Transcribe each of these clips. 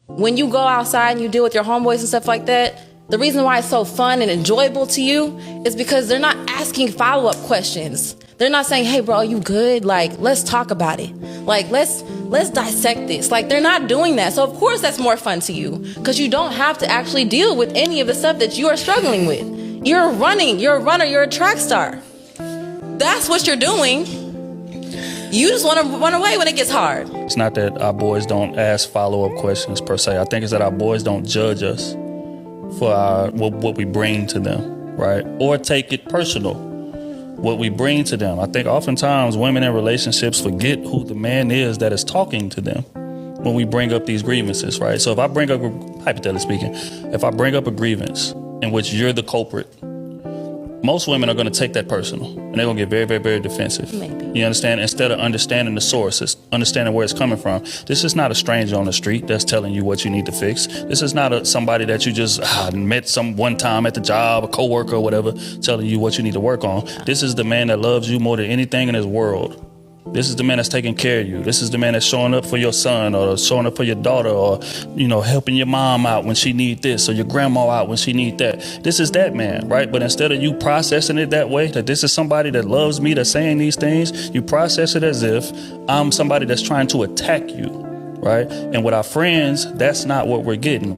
When you go outside and you deal with your homeboys and stuff like that, the reason why it's so fun and enjoyable to you is because they're not asking follow-up questions. They're not saying, hey, bro, are you good? Like, let's talk about it. Like, let's dissect this. Like, they're not doing that. So, of course, that's more fun to you because you don't have to actually deal with any of the stuff that you are struggling with. You're running, you're a runner, you're a track star. That's what you're doing. You just want to run away when it gets hard. It's not that our boys don't ask follow-up questions per se. I think it's that our boys don't judge us for what we bring to them, right? Or take it personal, what we bring to them. I think oftentimes women in relationships forget who the man is that is talking to them when we bring up these grievances, right? So if I bring up, hypothetically speaking, if I bring up a grievance in which you're the culprit, most women are going to take that personal and they're going to get very, very, very defensive. Maybe. You understand? Instead of understanding the source, understanding where it's coming from. This is not a stranger on the street that's telling you what you need to fix. This is not somebody that you just met one time at the job, a coworker or whatever, telling you what you need to work on. This is the man that loves you more than anything in this world. This is the man that's taking care of you. This is the man that's showing up for your son or showing up for your daughter or, helping your mom out when she need this or your grandma out when she need that. This is that man, right? But instead of you processing it that way, that this is somebody that loves me, that's saying these things, you process it as if I'm somebody that's trying to attack you, right? And with our friends, that's not what we're getting.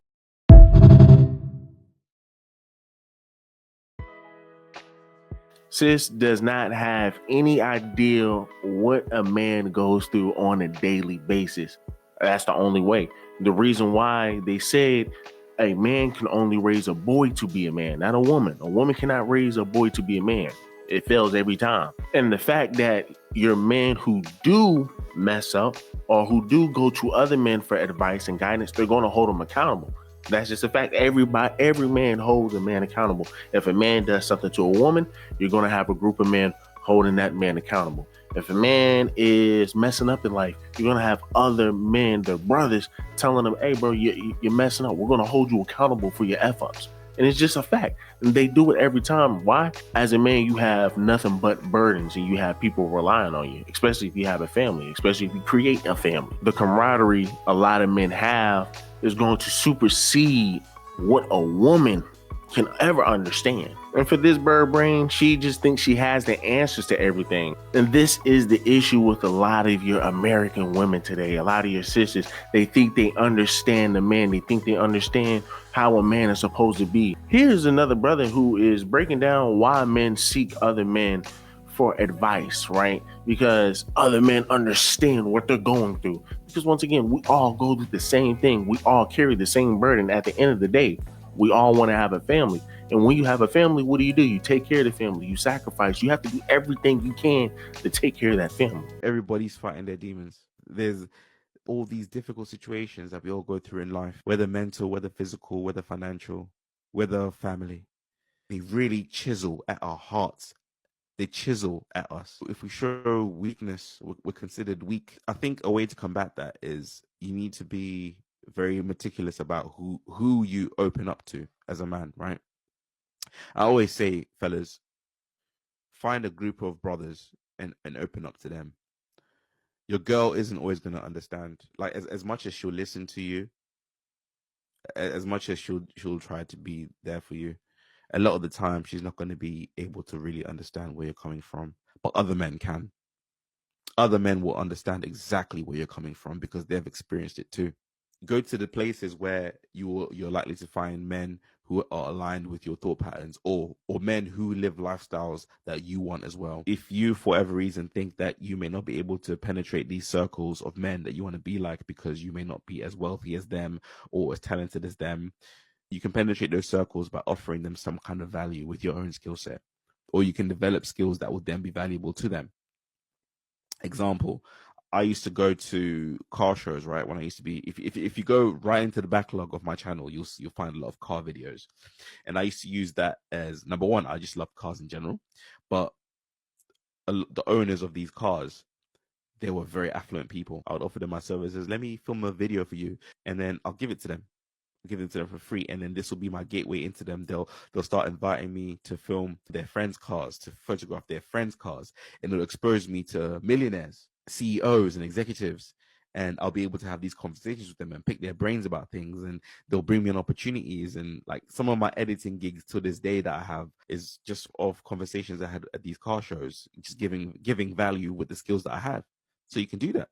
Sis does not have any idea what a man goes through on a daily basis. That's the only way. The reason why they said a man can only raise a boy to be a man, not a woman. A woman cannot raise a boy to be a man. It fails every time. And the fact that your men who do mess up or who do go to other men for advice and guidance, they're going to hold them accountable. That's just a fact. Every man holds a man accountable. If a man does something to a woman, you're going to have a group of men holding that man accountable. If a man is messing up in life, you're going to have other men, their brothers, telling them, hey, bro, you're messing up. We're going to hold you accountable for your F-ups. And it's just a fact. And they do it every time. Why? As a man, you have nothing but burdens and you have people relying on you, especially if you have a family, especially if you create a family. The camaraderie a lot of men have is going to supersede what a woman can ever understand. And for this bird brain, she just thinks she has the answers to everything. And this is the issue with a lot of your American women today. A lot of your sisters, they think they understand the man. They think they understand how a man is supposed to be. Here's another brother who is breaking down why men seek other men for advice, right? Because other men understand what they're going through. Because once again, we all go through the same thing. We all carry the same burden. At the end of the day, we all want to have a family. And when you have a family, what do? You take care of the family. You sacrifice. You have to do everything you can to take care of that family. Everybody's fighting their demons. There's all these difficult situations that we all go through in life, whether mental, whether physical, whether financial, whether family. They really chisel at our hearts. They chisel at us. If we show weakness, we're considered weak. I think a way to combat that is you need to be very meticulous about who you open up to as a man, right? I always say, fellas, find a group of brothers and open up to them. Your girl isn't always going to understand. Like as much as she'll listen to you, as much as she'll try to be there for you, a lot of the time she's not going to be able to really understand where you're coming from. But other men can. Other men will understand exactly where you're coming from because they've experienced it too. Go to the places where you're likely to find men who are aligned with your thought patterns, or men who live lifestyles that you want as well. If you, for whatever reason, think that you may not be able to penetrate these circles of men that you want to be like because you may not be as wealthy as them or as talented as them, you can penetrate those circles by offering them some kind of value with your own skill set, or you can develop skills that will then be valuable to them. Example, I used to go to car shows, right? When I used to be, if you go right into the backlog of my channel, you'll find a lot of car videos. And I used to use that as, number one, I just love cars in general. But the owners of these cars, they were very affluent people. I would offer them my services. Let me film a video for you, and then I'll give it to them. Give it to them for free, and then this will be my gateway into them. They'll start inviting me to film their friends' cars, to photograph their friends' cars, and it'll expose me to millionaires, CEOs, and executives. and I'll be able to have these conversations with them and pick their brains about things, and they'll bring me on opportunities. And like some of my editing gigs to this day that I have is just of conversations I had at these car shows, just giving value with the skills that I have. So you can do that.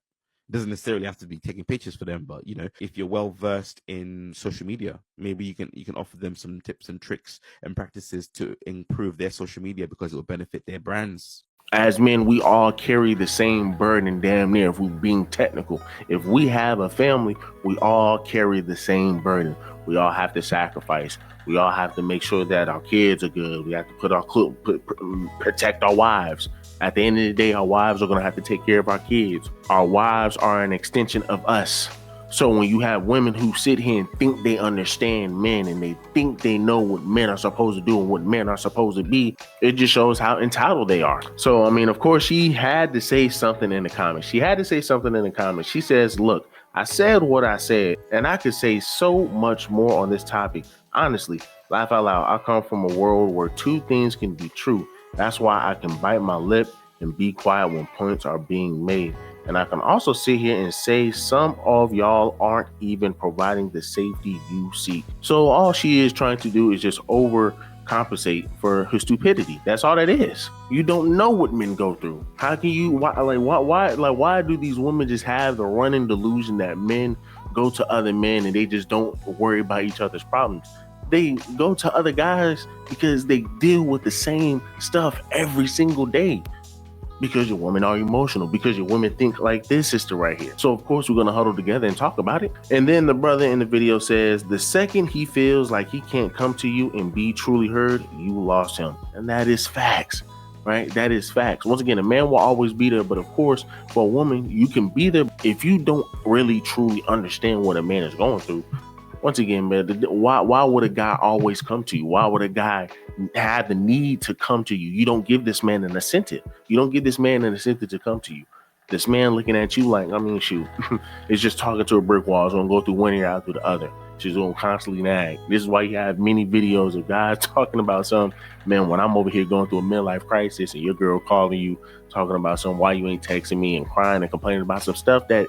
It doesn't necessarily have to be taking pictures for them, but you know, if you're well versed in social media, maybe you can offer them some tips and tricks and practices to improve their social media, because it will benefit their brands. As men, we all carry the same burden, damn near, if we're being technical. If we have a family, we all carry the same burden. We all have to sacrifice. We all have to make sure that our kids are good. We have to protect our wives. At the end of the day, our wives are going to have to take care of our kids. Our wives are an extension of us. So when you have women who sit here and think they understand men and they think they know what men are supposed to do and what men are supposed to be, it just shows how entitled they are. So, I mean, of course, she had to say something in the comments. She says, look, I said what I said, and I could say so much more on this topic. Honestly, laugh out loud. I come from a world where two things can be true. That's why I can bite my lip and be quiet when points are being made. And I can also sit here and say some of y'all aren't even providing the safety you seek. So all she is trying to do is just overcompensate for her stupidity. That's all that is. You don't know what men go through. How can you, why do these women just have the running delusion that men go to other men and they just don't worry about each other's problems? They go to other guys because they deal with the same stuff every single day. Because your women are emotional, because your women think like this sister right here. So of course we're going to huddle together and talk about it. And then the brother in the video says, the second he feels like he can't come to you and be truly heard, you lost him. And that is facts, right? That is facts. Once again, a man will always be there. But of course, for a woman, you can be there if you don't really truly understand what a man is going through. Once again, man, why would a guy always come to you? Why would a guy have the need to come to you? You don't give this man an incentive. You don't give this man an incentive to come to you. This man looking at you like, I mean, shoot, it's just talking to a brick wall. It's going to go through one ear out through the other. She's going to constantly nag. This is why you have many videos of guys talking about some, man, when I'm over here going through a midlife crisis and your girl calling you, talking about some, why you ain't texting me, and crying and complaining about some stuff that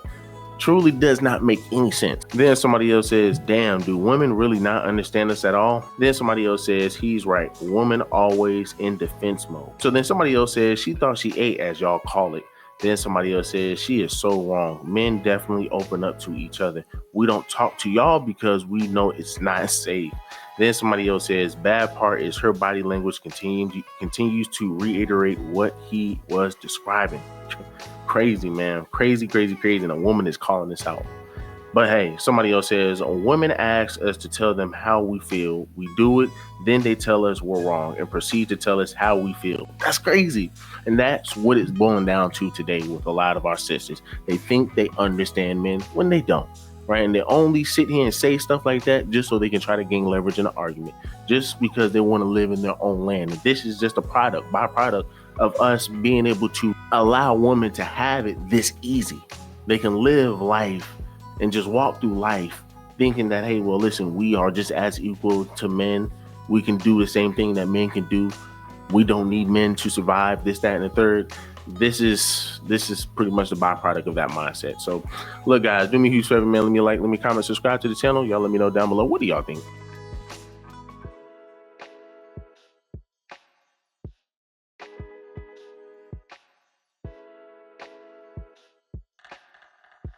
truly does not make any sense. Then somebody else says, damn, do women really not understand us at all? Then somebody else says, he's right. Woman always in defense mode. So then somebody else says, she thought she ate, as y'all call it. Then somebody else says, she is so wrong. Men definitely open up to each other. We don't talk to y'all because we know it's not safe. Then somebody else says, bad part is her body language continues to reiterate what he was describing. Crazy, man. Crazy. And a woman is calling this out. But hey, somebody else says, a woman asks us to tell them how we feel. We do it. Then they tell us we're wrong and proceed to tell us how we feel. That's crazy. And that's what it's boiling down to today with a lot of our sisters. They think they understand men when they don't. Right. And they only sit here and say stuff like that just so they can try to gain leverage in an argument, just because they want to live in their own land. And this is just a byproduct of us being able to allow women to have it this easy. They can live life and just walk through life thinking that, hey, well, listen, we are just as equal to men. We can do the same thing that men can do. We don't need men to survive this, that, and the third. This is pretty much the byproduct of that mindset. So look, guys, do me a huge favor, man. Let me like, let me comment, subscribe to the channel. Y'all let me know down below. What do y'all think?